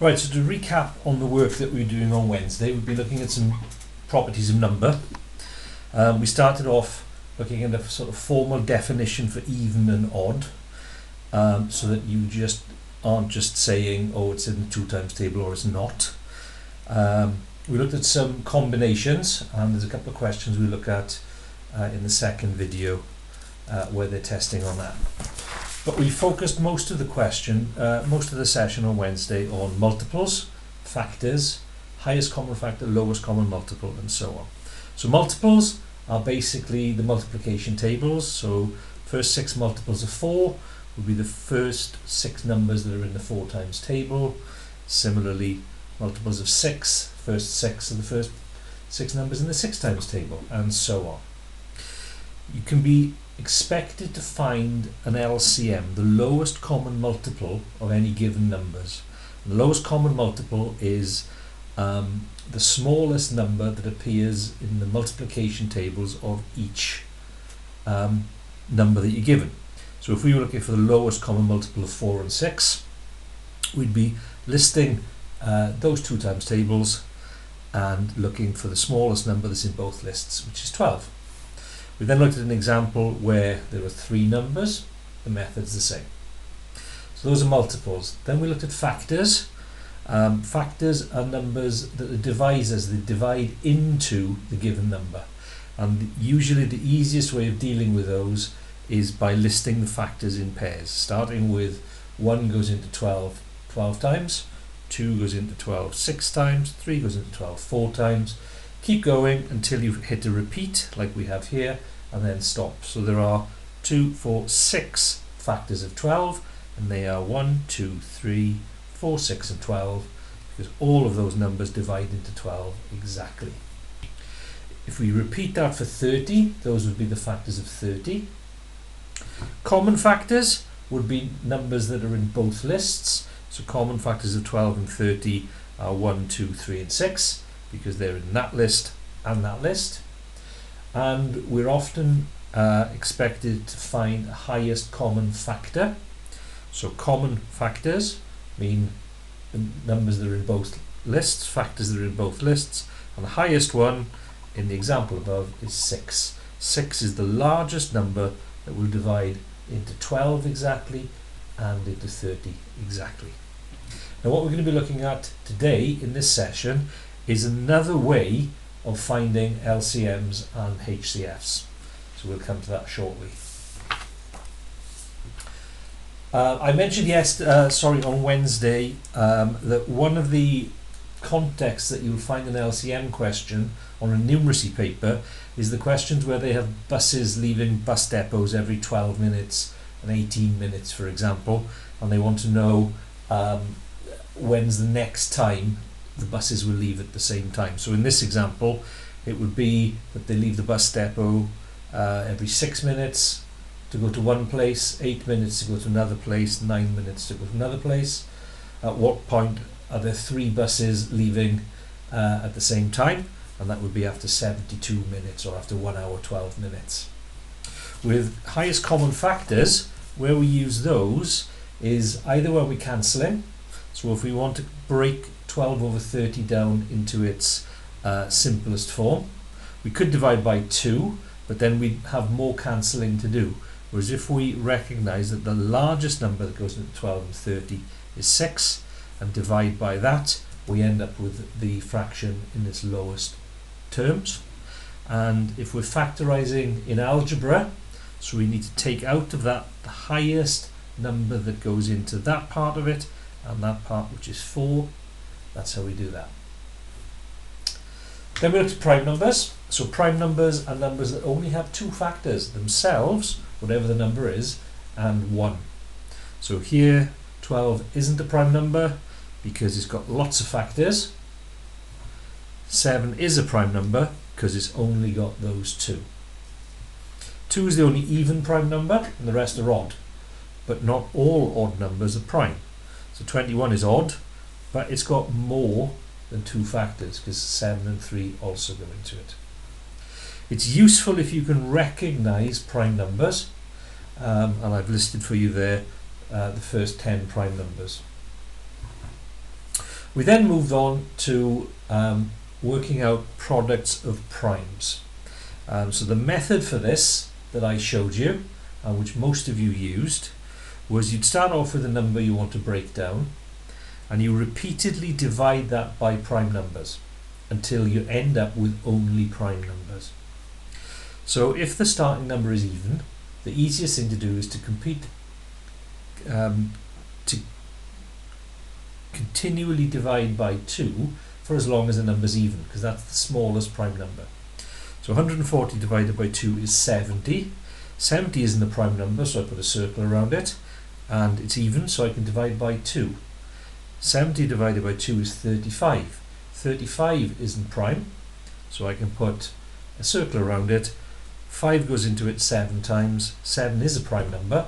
Right, so to recap on the work that we were doing on Wednesday, we've been looking at some properties of number. We started off looking at a sort of formal definition for even and odd, so that you just aren't just saying, oh, it's in the 2 times table or it's not. We looked at some combinations, and there's a couple of questions we look at in the second video where they're testing on that. But we focused most of the session on Wednesday on multiples, factors, highest common factor, lowest common multiple, and so on. So multiples are basically the multiplication tables. So first 6 multiples of 4 would be the first 6 numbers that are in the 4 times table. Similarly, multiples of 6, first 6 are the first 6 numbers in the 6 times table, and so on. You can be expected to find an LCM, the lowest common multiple of any given numbers. The lowest common multiple is the smallest number that appears in the multiplication tables of each number that you're given. So if we were looking for the lowest common multiple of 4 and 6, we'd be listing those 2 times tables and looking for the smallest number that's in both lists, which is 12. We then looked at an example where there were 3 numbers. The method's the same. So those are multiples. Then we looked at factors. Factors are numbers that are divisors. They divide into the given number. And usually the easiest way of dealing with those is by listing the factors in pairs. Starting with 1 goes into 12 12 times, 2 goes into 12 6 times, 3 goes into 12 4 times. Keep going until you hit a repeat like we have here, and then stop. So there are 2, 4, 6 factors of 12, and they are 1, 2, 3, 4, 6 and 12, because all of those numbers divide into 12 exactly. If we repeat that for 30, those would be the factors of 30. Common factors would be numbers that are in both lists. So common factors of 12 and 30 are 1, 2, 3 and 6, because they're in that list and that list. And we're often expected to find a highest common factor. So common factors mean the numbers that are in both lists, factors that are in both lists, and the highest one in the example above is 6. 6 is the largest number that will divide into 12 exactly and into 30 exactly. Now what we're going to be looking at today in this session is another way of finding LCMs and HCFs. So we'll come to that shortly. I mentioned on Wednesday that one of the contexts that you'll find an LCM question on a numeracy paper is the questions where they have buses leaving bus depots every 12 minutes and 18 minutes, for example, and they want to know when's the next time the buses will leave at the same time. So in this example, it would be that they leave the bus depot every 6 minutes to go to one place, 8 minutes to go to another place, 9 minutes to go to another place. At what point are there 3 buses leaving at the same time? And that would be after 72 minutes or after 1 hour 12 minutes. With highest common factors, where we use those is either where we're cancelling. So if we want to break 12 over 30 down into its simplest form, we could divide by 2, but then we'd have more cancelling to do. Whereas if we recognise that the largest number that goes into 12 and 30 is 6, and divide by that, we end up with the fraction in its lowest terms. And if we're factorising in algebra, so we need to take out of that the highest number that goes into that part of it, and that part which is 4. That's how we do that. Then we look at prime numbers. So prime numbers are numbers that only have 2 factors themselves, whatever the number is, and 1. So here 12 isn't a prime number because it's got lots of factors. 7 is a prime number because it's only got those 2. 2 is the only even prime number, and the rest are odd. But not all odd numbers are prime. So 21 is odd, but it's got more than 2 factors because 7 and 3 also go into it. It's useful if you can recognize prime numbers, and I've listed for you there the first 10 prime numbers. We then moved on to working out products of primes. So the method for this that I showed you, which most of you used, was you'd start off with a number you want to break down, and you repeatedly divide that by prime numbers until you end up with only prime numbers. So if the starting number is even, the easiest thing to do is to continually divide by 2 for as long as the number is even, because that's the smallest prime number. So 140 divided by 2 is 70. 70 isn't a prime number, so I put a circle around it, and it's even, so I can divide by 2. 70 divided by 2 is 35. 35 isn't prime, so I can put a circle around it. 5 goes into it 7 times. 7 is a prime number,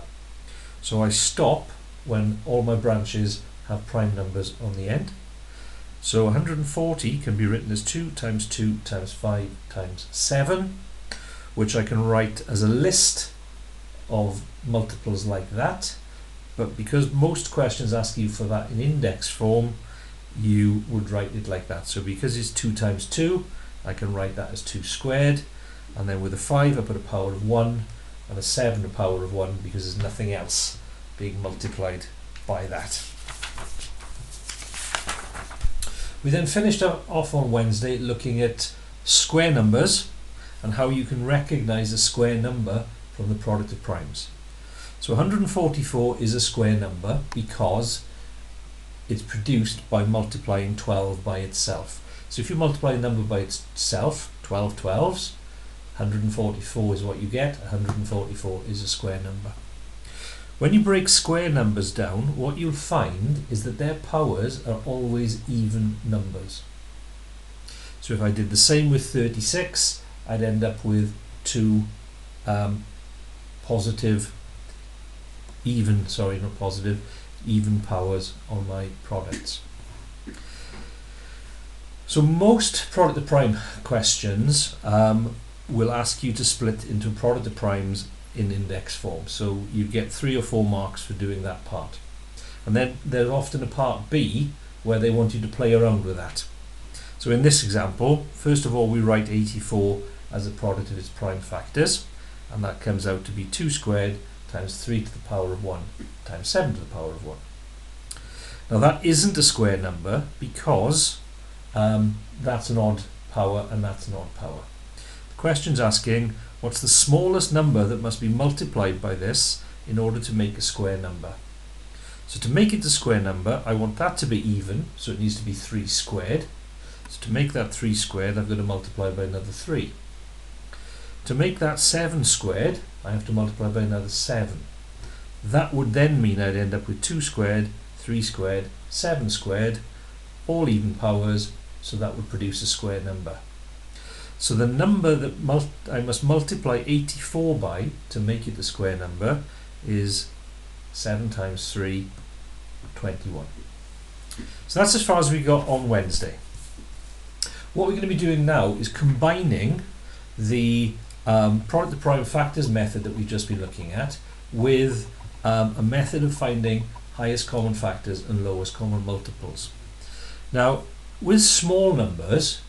so I stop when all my branches have prime numbers on the end. So 140 can be written as 2 times 2 times 5 times 7, which I can write as a list of multiples like that. But because most questions ask you for that in index form, you would write it like that. So because it's 2 times 2, I can write that as 2 squared. And then with a 5, I put a power of 1, and a 7 a power of 1, because there's nothing else being multiplied by that. We then finished off on Wednesday looking at square numbers and how you can recognize a square number from the product of primes. So 144 is a square number because it's produced by multiplying 12 by itself. So if you multiply a number by itself, 12 12s, 144 is what you get. 144 is a square number. When you break square numbers down, what you'll find is that their powers are always even numbers. So if I did the same with 36, I'd end up with 2 even powers on my products. So most product of prime questions will ask you to split into product of primes in index form. So you get 3 or 4 marks for doing that part. And then there's often a part B where they want you to play around with that. So in this example, first of all, we write 84 as a product of its prime factors, and that comes out to be 2 squared times 3 to the power of 1 times 7 to the power of 1. Now that isn't a square number because that's an odd power and that's an odd power. The question's asking, what's the smallest number that must be multiplied by this in order to make a square number? So to make it a square number, I want that to be even, so it needs to be 3 squared. So to make that 3 squared, I've got to multiply by another 3. To make that 7 squared, I have to multiply by another 7. That would then mean I'd end up with 2 squared, 3 squared, 7 squared, all even powers, so that would produce a square number. So the number that I must multiply 84 by to make it a square number is 7 times 3, 21. So that's as far as we got on Wednesday. What we're going to be doing now is combining the product of prime factors method that we've just been looking at with a method of finding highest common factors and lowest common multiples. Now, with small numbers,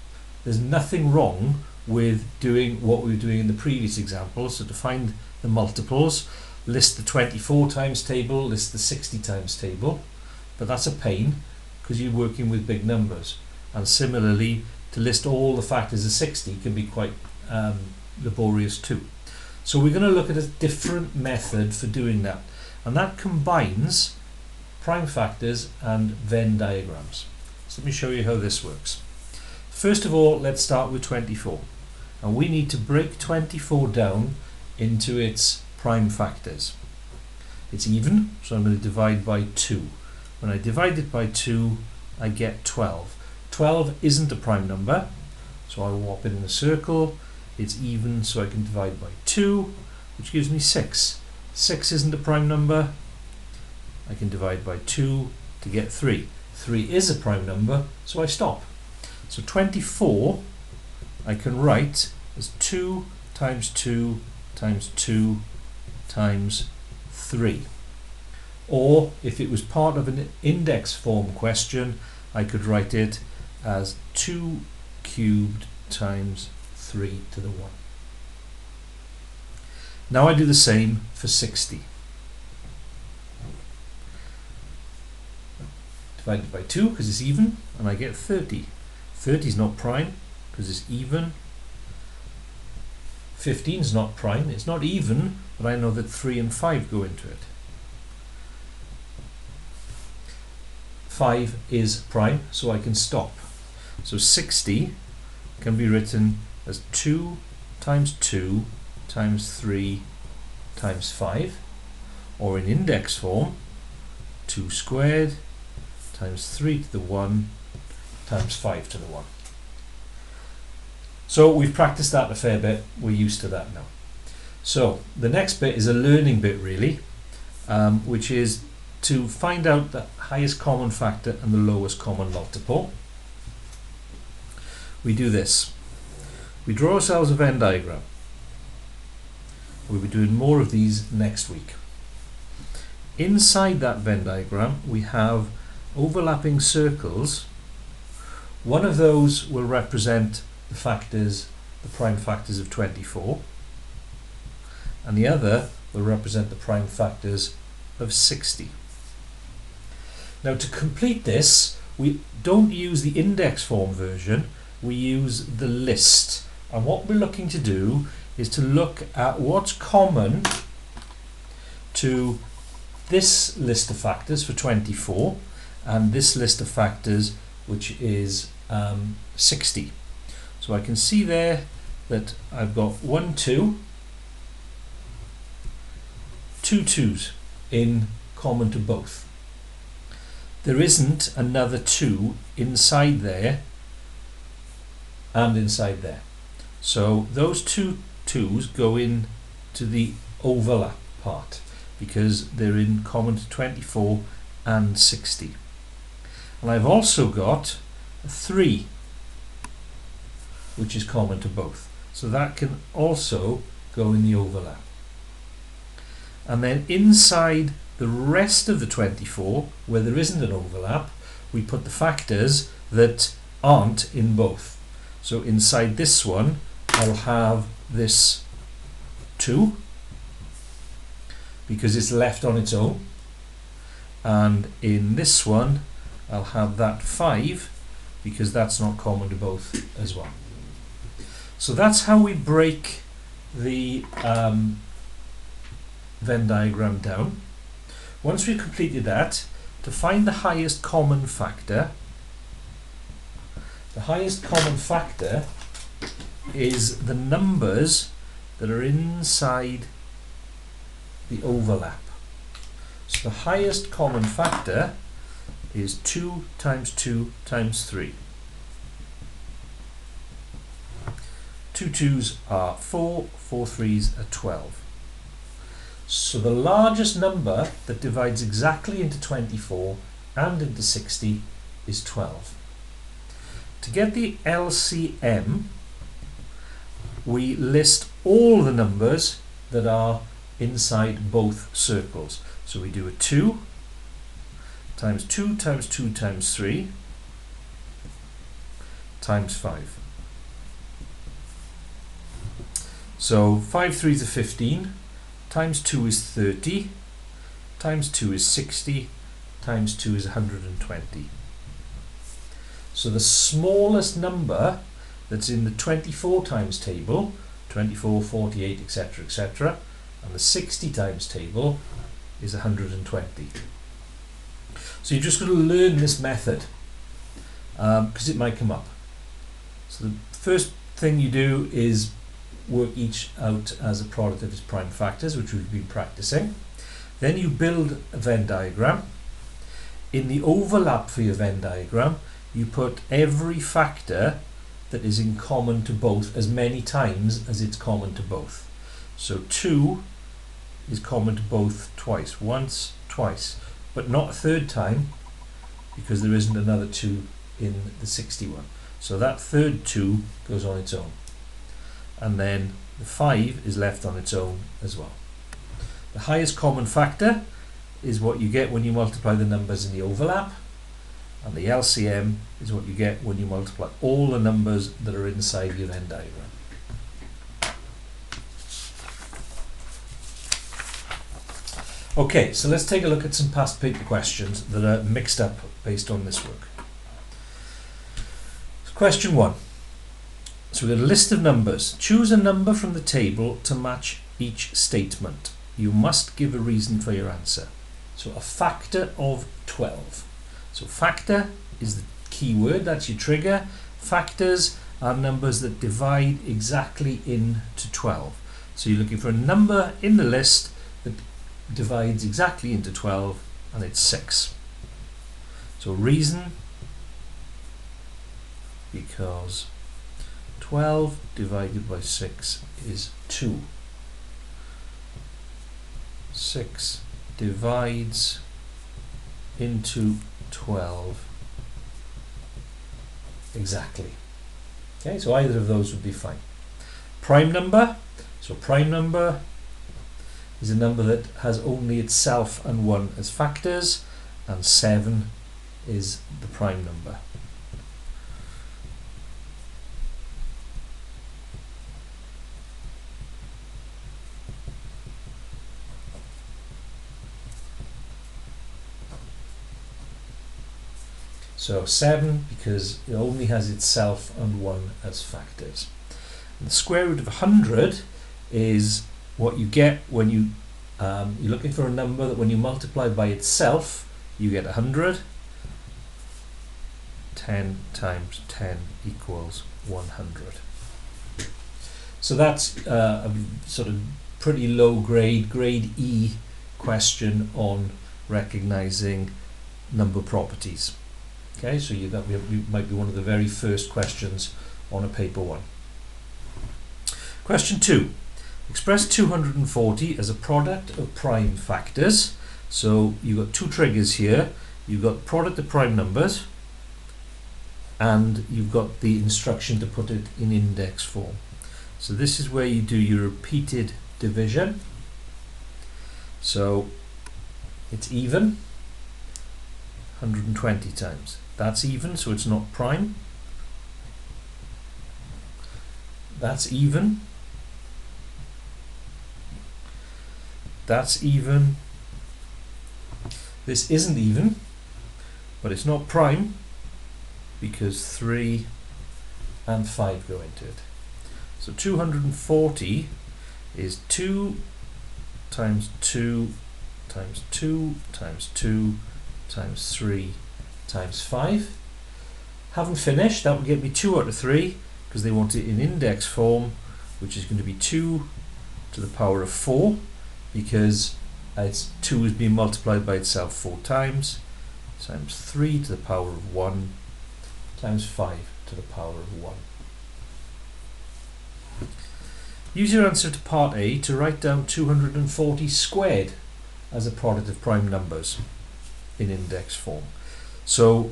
there's nothing wrong with doing what we were doing in the previous example. So to find the multiples, list the 24 times table, list the 60 times table, but that's a pain because you're working with big numbers. And similarly, to list all the factors of 60 can be quite laborious too. So we're going to look at a different method for doing that, and that combines prime factors and Venn diagrams. So let me show you how this works. First of all, let's start with 24, and we need to break 24 down into its prime factors. It's even, so I'm going to divide by 2. When I divide it by 2, I get 12. 12 isn't a prime number, so I will whop it in a circle. It's even, so I can divide by 2, which gives me 6. 6 isn't a prime number. I can divide by 2 to get 3. 3 is a prime number, so I stop. So 24 I can write as 2 times 2 times 2 times 3. Or if it was part of an index form question, I could write it as 2 cubed times 3 to the 1. Now I do the same for 60. Divided by 2 because it's even, and I get 30. 30 is not prime because it's even. 15 is not prime, it's not even, but I know that 3 and 5 go into it. 5 is prime, so I can stop. So 60 can be written as 2 times 2 times 3 times 5, or in index form, 2 squared times 3 to the 1 times 5 to the 1. So we've practiced that a fair bit, we're used to that now. So the next bit is a learning bit really, which is to find out the highest common factor and the lowest common multiple. We do this. We draw ourselves a Venn diagram. We'll be doing more of these next week. Inside that Venn diagram we have overlapping circles. One of those will represent the factors, the prime factors of 24, and the other will represent the prime factors of 60. Now to complete this, we don't use the index form version, we use the list. And what we're looking to do is to look at what's common to this list of factors for 24 and this list of factors which is 60. So I can see there that I've got 1, 2, 2 2's in common to both. There isn't another 2 inside there and inside there. So those 2 2's go in to the overlap part because they're in common to 24 and 60. And I've also got a 3 which is common to both. So that can also go in the overlap. And then inside the rest of the 24, where there isn't an overlap, we put the factors that aren't in both. So inside this one, I'll have this 2 because it's left on its own. And in this one, I'll have that 5 because that's not common to both as well. So that's how we break the Venn diagram down. Once we've completed that, to find the highest common factor, the highest common factor is the numbers that are inside the overlap. So the highest common factor is 2 times 2 times 3. 2 2's are 4, 4 3's are 12. So the largest number that divides exactly into 24 and into 60 is 12. To get the LCM, we list all the numbers that are inside both circles. So we do a 2 times 2 times 2 times 3 times 5. So 5 3's are 15, times 2 is 30, times 2 is 60, times 2 is 120. So the smallest number that's in the 24 times table, 24, 48, etc., etc., and the 60 times table is 120. So you're just going to learn this method because it might come up. So the first thing you do is work each out as a product of its prime factors, which we've been practicing. Then you build a Venn diagram. In the overlap for your Venn diagram, you put every factor that is in common to both as many times as it's common to both. So 2 is common to both twice, once, twice, but not a third time because there isn't another 2 in the 61. So that third 2 goes on its own. And then the 5 is left on its own as well. The highest common factor is what you get when you multiply the numbers in the overlap. And the LCM is what you get when you multiply all the numbers that are inside your Venn diagram. Okay, so let's take a look at some past paper questions that are mixed up based on this work. So question 1. So we've got a list of numbers. Choose a number from the table to match each statement. You must give a reason for your answer. So a factor of 12. So factor is the key word, that's your trigger. Factors are numbers that divide exactly into 12. So you're looking for a number in the list that divides exactly into 12, and it's 6. So reason, because 12 divided by 6 is 2. 6 divides into 12 exactly. Okay, so either of those would be fine. Prime number, so prime number is a number that has only itself and 1 as factors, and 7 is the prime number. So 7 because it only has itself and 1 as factors. And the square root of 100 is what you get when you're looking for a number that when you multiply by itself you get 100. 10 times 10 equals 100. So that's a sort of pretty low grade E question on recognizing number properties. Okay, so that might be one of the very first questions on a paper 1. Question 2. Express 240 as a product of prime factors. So you've got two triggers here. You've got product of prime numbers, and you've got the instruction to put it in index form. So this is where you do your repeated division. So it's even 120 times. That's even, so it's not prime. That's even. That's even. This isn't even, but it's not prime because 3 and 5 go into it. So 240 is 2 times 2 times 2 times 2 times 3 times 5. Haven't finished. That would get me 2 out of 3 because they want it in index form, which is going to be 2 to the power of 4 because it's 2 is being multiplied by itself 4 times 3 to the power of 1 times 5 to the power of 1. Use your answer to part A to write down 240 squared as a product of prime numbers in index form. So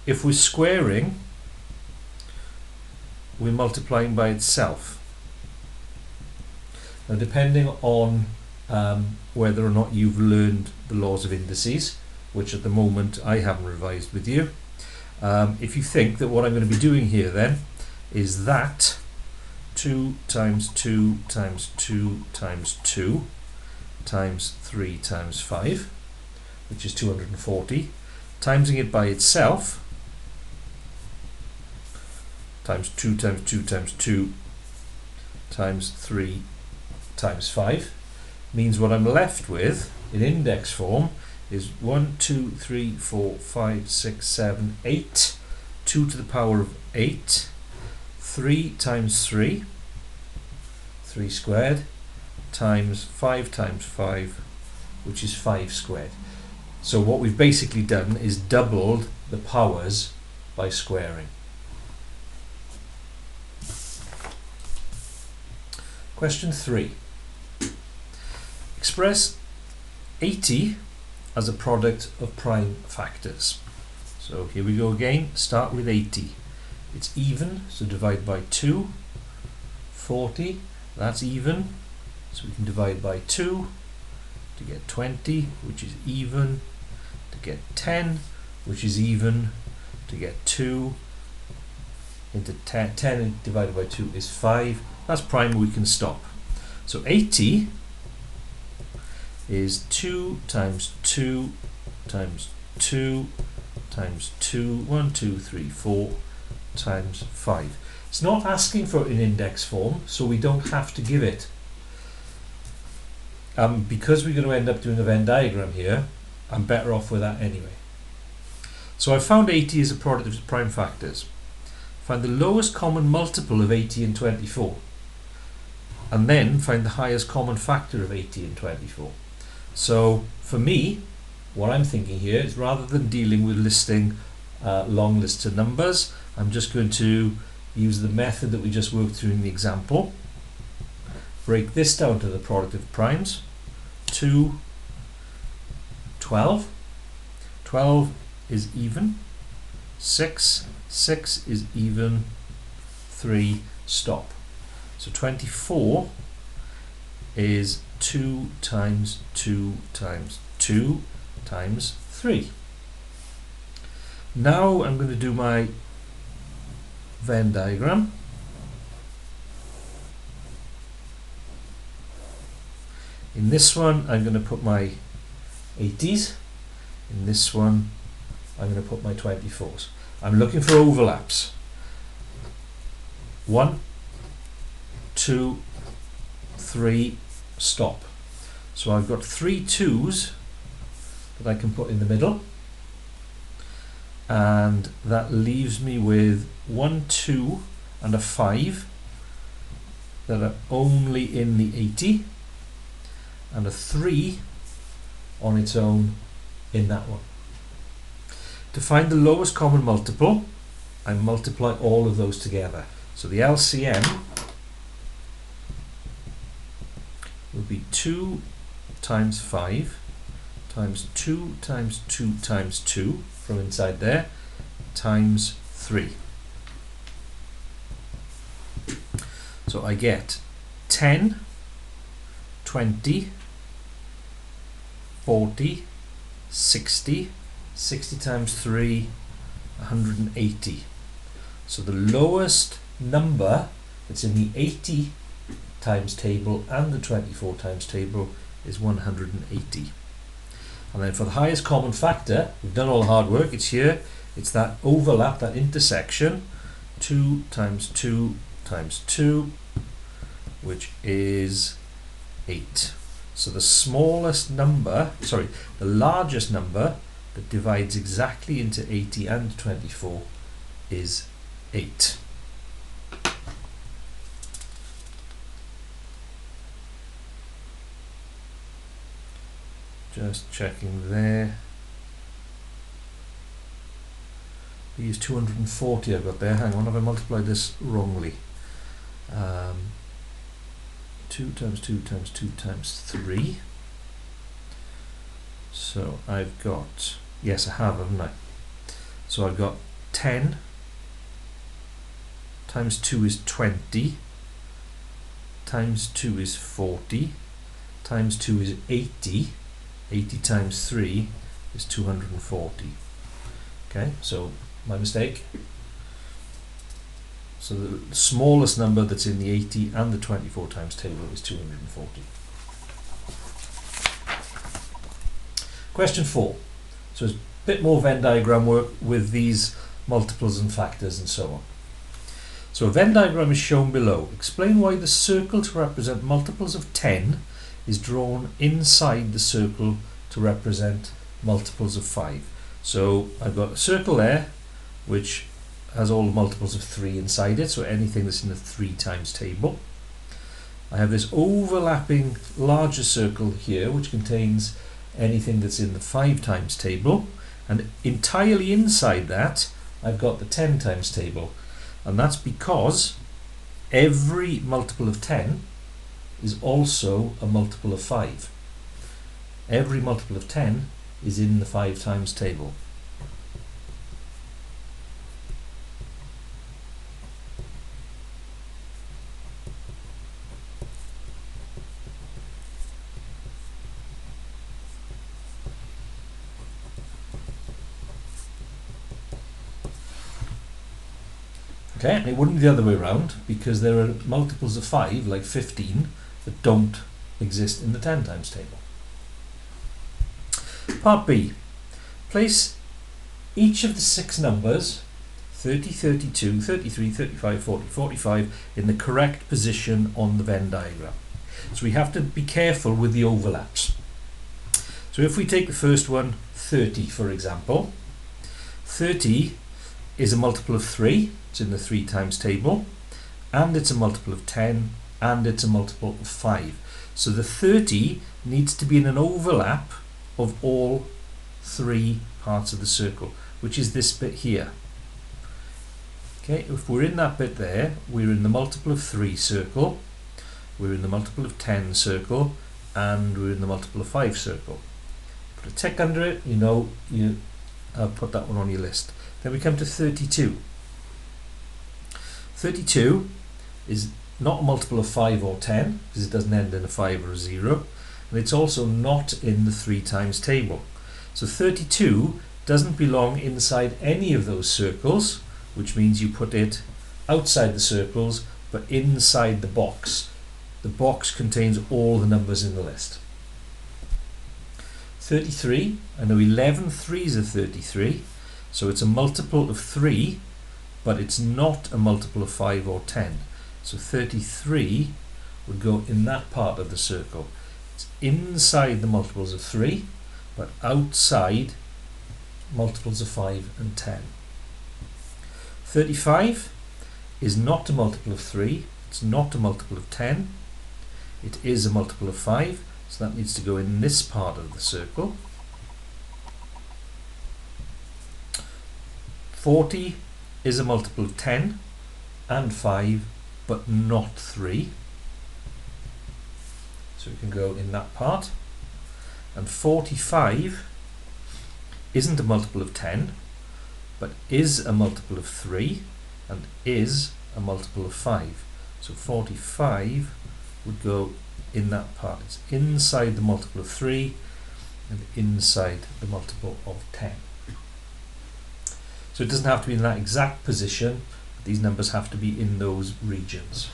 if we're squaring, we're multiplying by itself. Now depending on whether or not you've learned the laws of indices, which at the moment I haven't revised with you, if you think that what I'm going to be doing here then is that 2 times 2 times 2 times 2 times 3 times 5, which is 240, timesing it by itself, times 2 times 2 times 2 times 3 times 5, means what I'm left with in index form is 1, 2, 3, 4, 5, 6, 7, 8, 2 to the power of 8, 3 times 3, 3 squared, times 5, which is 5 squared. So what we've basically done is doubled the powers by squaring. Question 3. Express 80 as a product of prime factors. So here we go again, start with 80. It's even, so divide by 2. 40, that's even, so we can divide by 2 to get 20, which is even, to get 10, which is even, to get 2 into 10. 10 divided by 2 is 5. That's prime, we can stop. So 80 is 2 times 2 times 2 times 2, 1, 2, 3, 4 times 5. It's not asking for an index form, so we don't have to give it. Because we're going to end up doing a Venn diagram here, I'm better off with that anyway. So I found 80 as a product of its prime factors. Find the lowest common multiple of 80 and 24. And then find the highest common factor of 80 and 24. So for me, what I'm thinking here is, rather than dealing with listing long lists of numbers, I'm just going to use the method that we just worked through in the example. Break this down to the product of primes. 2, 12. 12 is even. 6 is even. 3, stop. So 24 is 2 times 2 times 2 times 3. Now I'm going to do my Venn diagram. In this one, I'm going to put my 80s. In this one, I'm going to put my 24s. I'm looking for overlaps. 1, 2, 3, stop. So I've got 3 2s that I can put in the middle. And that leaves me with 1, 2, and a 5 that are only in the 80. And a 3 on its own in that one. To find the lowest common multiple, I multiply all of those together. So the LCM will be 2 times 5 times 2 times 2 times 2 from inside there times 3. So I get 10, 20, 40, 60, 60 times 3, 180. So the lowest number that's in the 80 times table and the 24 times table is 180. And then for the highest common factor, we've done all the hard work, it's here, it's that overlap, that intersection, 2 times 2 times 2, which is 8. So the smallest number, sorry, the largest number that divides exactly into 80 and 24 is 8. Just checking there. These 240 I've got there. Hang on, have I multiplied this wrongly? 2 times 2 times 2 times 3. So I've got, yes I have, haven't I? So I've got 10 times 2 is 20, times 2 is 40, times 2 is 80, 80 times 3 is 240. Okay, so my mistake. So the smallest number that's in the 80 and the 24 times table is 240. Question 4. So it's a bit more Venn diagram work with these multiples and factors and so on. So a Venn diagram is shown below. Explain why the circle to represent multiples of 10 is drawn inside the circle to represent multiples of 5. So I've got a circle there which has all the multiples of 3 inside it, so anything that's in the 3 times table. I have this overlapping larger circle here which contains anything that's in the 5 times table, and entirely inside that I've got the 10 times table, and that's because every multiple of 10 is also a multiple of 5. Every multiple of 10 is in the 5 times table. Okay, and it wouldn't be the other way around, because there are multiples of 5, like 15, that don't exist in the 10 times table. Part B. Place each of the 6 numbers, 30, 32, 33, 35, 40, 45, in the correct position on the Venn diagram. So we have to be careful with the overlaps. So if we take the first one, 30 for example, 30 is a multiple of 3, it's in the 3 times table, and it's a multiple of 10, and it's a multiple of 5. So the 30 needs to be in an overlap of all 3 parts of the circle, which is this bit here. Okay, if we're in that bit there, we're in the multiple of 3 circle, we're in the multiple of 10 circle, and we're in the multiple of 5 circle. Put a tick under it, you know, you put that one on your list. Then we come to 32. 32 is not a multiple of 5 or 10, because it doesn't end in a 5 or a 0, and it's also not in the 3 times table. So 32 doesn't belong inside any of those circles, which means you put it outside the circles but inside the box. The box contains all the numbers in the list. 33, I know 11 threes are 33, so it's a multiple of 3, but it's not a multiple of 5 or 10. So 33 would go in that part of the circle. It's inside the multiples of 3, but outside multiples of 5 and 10. 35 is not a multiple of 3, it's not a multiple of 10, it is a multiple of 5, so that needs to go in this part of the circle. 40 is a multiple of 10 and 5, but not 3, so it can go in that part. And 45 isn't a multiple of 10, but is a multiple of 3 and is a multiple of 5. So 45 would go in that part. It's inside the multiple of 3 and inside the multiple of 10. So it doesn't have to be in that exact position, but these numbers have to be in those regions.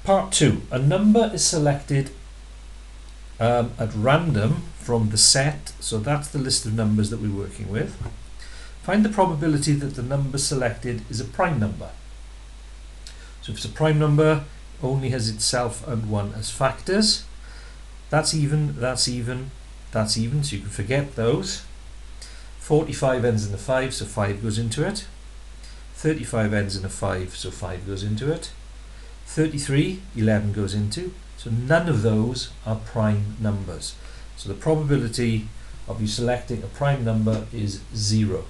Part 2. A number is selected at random from the set, so that's the list of numbers that we're working with. Find the probability that the number selected is a prime number. So if it's a prime number, only has itself and 1 as factors. That's even, that's even, that's even, so you can forget those. 45 ends in a 5, so 5 goes into it. 35 ends in a 5, so 5 goes into it. 33, 11 goes into. So none of those are prime numbers. So the probability of you selecting a prime number is 0.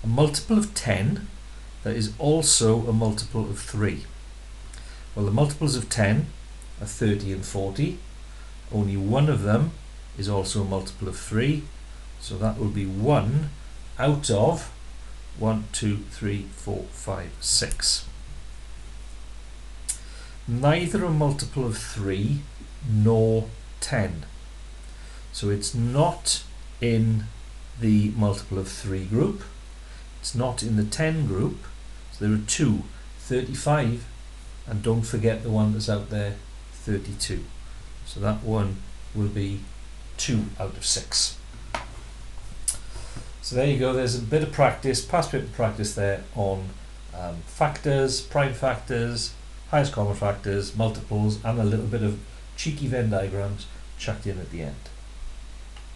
A multiple of 10 that is also a multiple of 3. Well, the multiples of 10 are 30 and 40. Only one of them is also a multiple of 3. So that will be 1 out of 1, 2, 3, 4, 5, 6. Neither a multiple of 3 nor 10. So it's not in the multiple of 3 group. It's not in the 10 group. So there are 2, 35, and don't forget the one that's out there, 32. So that one will be 2 out of 6. So there you go, there's a bit of practice, past bit of practice there on factors, prime factors, highest common factors, multiples, and a little bit of cheeky Venn diagrams chucked in at the end.